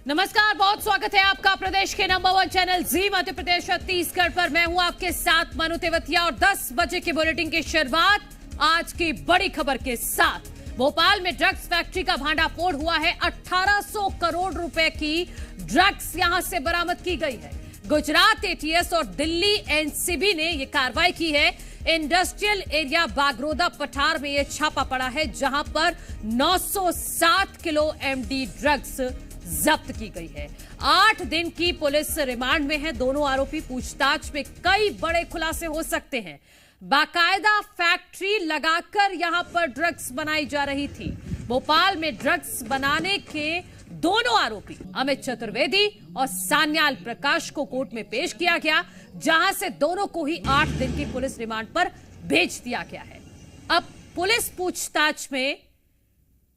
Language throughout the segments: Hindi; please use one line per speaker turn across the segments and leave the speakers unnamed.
नमस्कार, बहुत स्वागत है आपका प्रदेश के नंबर 1 चैनल जी मध्य प्रदेश छत्तीसगढ़ पर। मैं हूं आपके साथ मनु तेवतिया और 10 बजे की बुलेटिन की शुरुआत आज की बड़ी खबर के साथ। भोपाल में ड्रग्स फैक्ट्री का भांडाफोड़ हुआ है। 1800 करोड़ रुपए की ड्रग्स यहां से बरामद की गई है। गुजरात एटीएस और दिल्ली एनसीबी ने यह कार्रवाई की है। इंडस्ट्रियल एरिया बागरोदा पठार में यह छापा पड़ा है, जहां पर 907 किलो एमडी ड्रग्स जब्त की गई है। 8 दिन की पुलिस रिमांड में है। दोनों आरोपी पूछताछ में कई बड़े खुलासे हो सकते हैं। बाकायदा फैक्ट्री लगाकर यहां पर ड्रग्स बनाई जा रही थी। भोपाल में ड्रग्स बनाने के दोनों आरोपी अमित चतुर्वेदी और सान्याल प्रकाश को कोर्ट में पेश किया गया, जहां से दोनों को ही 8 दिन की पुलिस रिमांड पर भेज दिया गया है। अब पुलिस पूछताछ में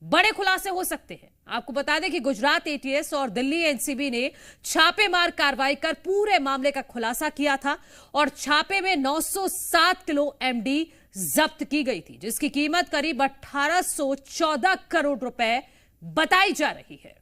बड़े खुलासे हो सकते हैं। आपको बता दें कि गुजरात एटीएस और दिल्ली एनसीबी ने छापेमार कार्रवाई कर पूरे मामले का खुलासा किया था और छापे में 907 किलो एमडी जब्त की गई थी, जिसकी कीमत करीब 1814 करोड़ रुपए बताई जा रही है।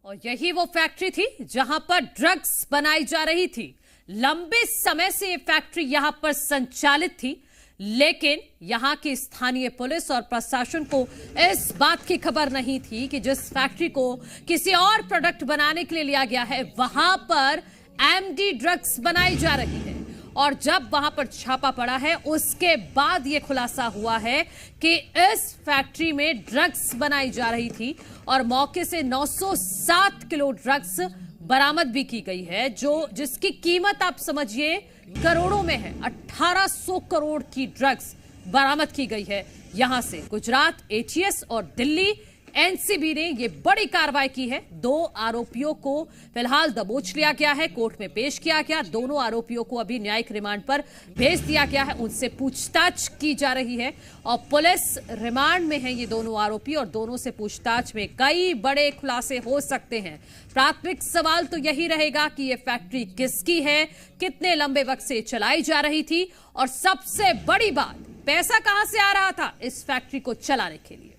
और यही वो फैक्ट्री थी जहां पर ड्रग्स बनाई जा रही थी। लंबे समय से यह फैक्ट्री यहां पर संचालित थी, लेकिन यहां की स्थानीय पुलिस और प्रशासन को इस बात की खबर नहीं थी कि जिस फैक्ट्री को किसी और प्रोडक्ट बनाने के लिए लिया गया है, वहां पर एमडी ड्रग्स बनाई जा रही है। और जब वहां पर छापा पड़ा है, उसके बाद यह खुलासा हुआ है कि इस फैक्ट्री में ड्रग्स बनाई जा रही थी और मौके से 907 किलो ड्रग्स बरामद भी की गई है, जिसकी कीमत आप समझिए करोड़ों में है। 1800 करोड़ की ड्रग्स बरामद की गई है। यहां से गुजरात एटीएस और दिल्ली एनसीबी ने यह बड़ी कार्रवाई की है। 2 आरोपियों को फिलहाल दबोच लिया गया है, कोर्ट में पेश किया गया। दोनों आरोपियों को अभी न्यायिक रिमांड पर भेज दिया गया है, उनसे पूछताछ की जा रही है और पुलिस रिमांड में है ये दोनों आरोपी और दोनों से पूछताछ में कई बड़े खुलासे हो सकते हैं। प्राथमिक सवाल तो यही रहेगा कि यह फैक्ट्री किसकी है, कितने लंबे वक्त से चलाई जा रही थी और सबसे बड़ी बात, पैसा कहां से आ रहा था इस फैक्ट्री को चलाने के लिए।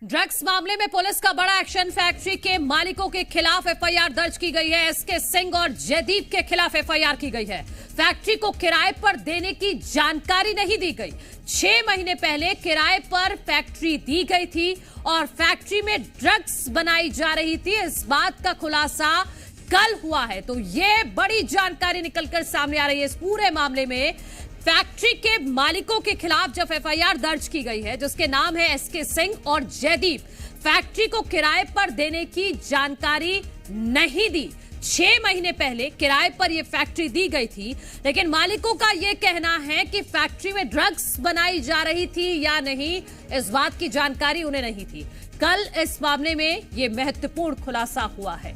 ड्रग्स मामले में पुलिस का बड़ा एक्शन। फैक्ट्री के मालिकों के खिलाफ एफआईआर दर्ज की गई है। एसके सिंह और जयदीप के खिलाफ एफआईआर की गई है। फैक्ट्री को किराए पर देने की जानकारी नहीं दी गई। 6 महीने पहले किराए पर फैक्ट्री दी गई थी और फैक्ट्री में ड्रग्स बनाई जा रही थी। इस बात का खुलासा कल हुआ है, तो यह बड़ी जानकारी निकलकर सामने आ रही है। इस पूरे मामले में फैक्ट्री के मालिकों के खिलाफ जब एफआईआर दर्ज की गई है, जिसके नाम है एसके सिंह और जयदीप, फैक्ट्री को किराए पर देने की जानकारी नहीं दी। 6 महीने पहले किराए पर यह फैक्ट्री दी गई थी, लेकिन मालिकों का यह कहना है कि फैक्ट्री में ड्रग्स बनाई जा रही थी या नहीं, इस बात की जानकारी उन्हें नहीं थी। कल इस मामले में यह महत्वपूर्ण खुलासा हुआ है।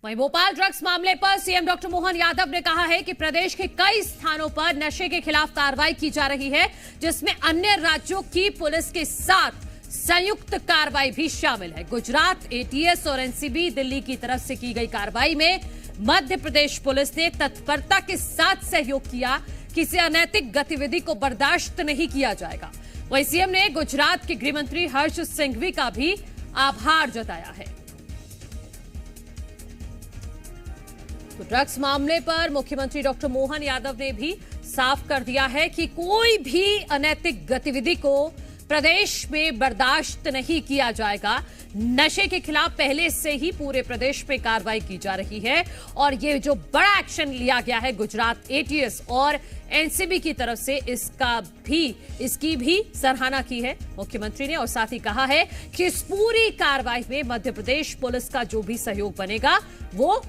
वहीं भोपाल ड्रग्स मामले पर सीएम डॉक्टर मोहन यादव ने कहा है कि प्रदेश के कई स्थानों पर नशे के खिलाफ कार्रवाई की जा रही है, जिसमें अन्य राज्यों की पुलिस के साथ संयुक्त कार्रवाई भी शामिल है। गुजरात एटीएस और एनसीबी दिल्ली की तरफ से की गई कार्रवाई में मध्य प्रदेश पुलिस ने तत्परता के साथ सहयोग किया। किसी अनैतिक गतिविधि को बर्दाश्त नहीं किया जाएगा। वहीं सीएम ने गुजरात के गृह मंत्री हर्ष सिंघवी का भी आभार जताया है। तो ड्रग्स मामले पर मुख्यमंत्री डॉक्टर मोहन यादव ने भी साफ कर दिया है कि कोई भी अनैतिक गतिविधि को प्रदेश में बर्दाश्त नहीं किया जाएगा। नशे के खिलाफ पहले से ही पूरे प्रदेश में कार्रवाई की जा रही है और ये जो बड़ा एक्शन लिया गया है गुजरात एटीएस और एनसीबी की तरफ से, इसकी भी सराहना की है मुख्यमंत्री ने और साथ ही कहा है कि इस पूरी कार्रवाई में मध्य प्रदेश पुलिस का जो भी सहयोग बनेगा वो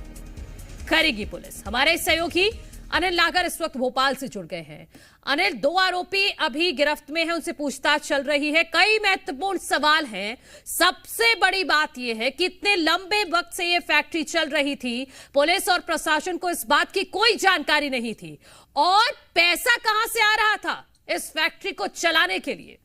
करेगी पुलिस। हमारे सहयोगी अनिल नागर इस वक्त भोपाल से जुड़ गए हैं। अनिल, 2 आरोपी अभी गिरफ्त में हैं, उनसे पूछताछ चल रही है। कई महत्वपूर्ण सवाल हैं। सबसे बड़ी बात यह है कि इतने लंबे वक्त से यह फैक्ट्री चल रही थी, पुलिस और प्रशासन को इस बात की कोई जानकारी नहीं थी और पैसा कहां से आ रहा था इस फैक्ट्री को चलाने के लिए।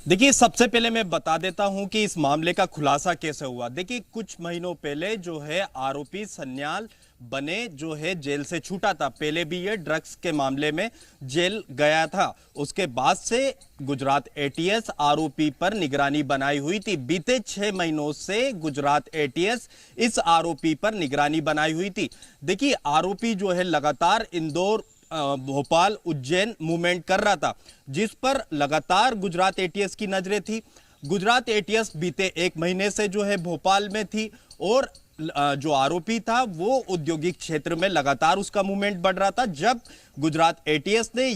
देखिए, सबसे पहले मैं बता देता हूं कि इस मामले का खुलासा कैसे हुआ। देखिए, कुछ महीनों पहले जो है आरोपी सन्याल बने जो है जेल से छूटा था। पहले भी ये ड्रग्स के मामले में जेल गया था। उसके बाद से गुजरात एटीएस आरोपी पर निगरानी बनाई हुई थी। बीते 6 महीनों से गुजरात एटीएस इस आरोपी पर निगरानी बनाई हुई थी। देखिए, आरोपी जो है लगातार इंदौर, भोपाल, उज्जैन मूवमेंट कर रहा था, जिस पर लगातार गुजरात एटीएस की नजरें थी। गुजरात एटीएस बीते 1 महीने से जो है भोपाल में थी और जो आरोपी था वो औद्योगिक क्षेत्र में लगातार उसका मूवमेंट बढ़ रहा था। जब गुजरात एटीएस ने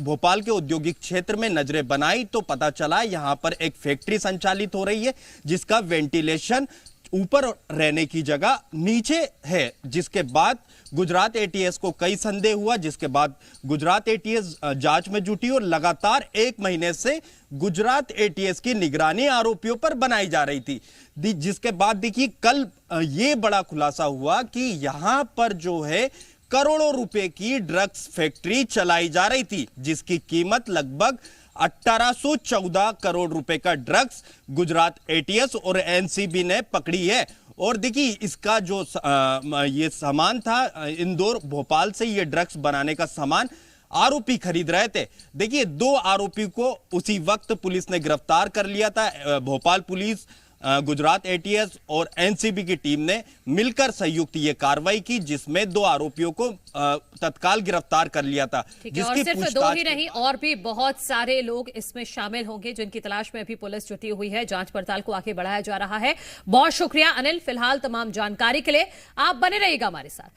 भोपाल के औद्योगिक क्षेत्र में नजरें बनाई तो पता चला यहां पर एक फैक्ट्री संचालित हो रही है जिसका वेंटिलेशन ऊपर रहने की जगह नीचे है। जिसके बाद गुजरात एटीएस को कई संदेह हुआ, जिसके बाद गुजरात एटीएस जांच में जुटी और लगातार 1 महीने से गुजरात एटीएस की निगरानी आरोपियों पर बनाई जा रही थी। जिसके बाद देखिए कल ये बड़ा खुलासा हुआ कि यहां पर जो है करोड़ों रुपए की ड्रग्स फैक्ट्री चलाई जा रही थी, जिसकी कीमत लगभग 1814 करोड़ रुपए का ड्रग्स गुजरात एटीएस और एनसीबी ने पकड़ी है। और देखिए, इसका जो ये सामान था इंदौर, भोपाल से ये ड्रग्स बनाने का सामान आरोपी खरीद रहे थे। देखिए, 2 आरोपी को उसी वक्त पुलिस ने गिरफ्तार कर लिया था। भोपाल पुलिस, गुजरात एटीएस और एनसीबी की टीम ने मिलकर संयुक्त ये कार्रवाई की, जिसमें 2 आरोपियों को तत्काल गिरफ्तार कर लिया था।
और सिर्फ 2 ही नहीं, और भी बहुत सारे लोग इसमें शामिल होंगे जिनकी तलाश में अभी पुलिस जुटी हुई है। जांच पड़ताल को आगे बढ़ाया जा रहा है। बहुत शुक्रिया अनिल, फिलहाल तमाम जानकारी के लिए। आप बने रहिएगा हमारे साथ।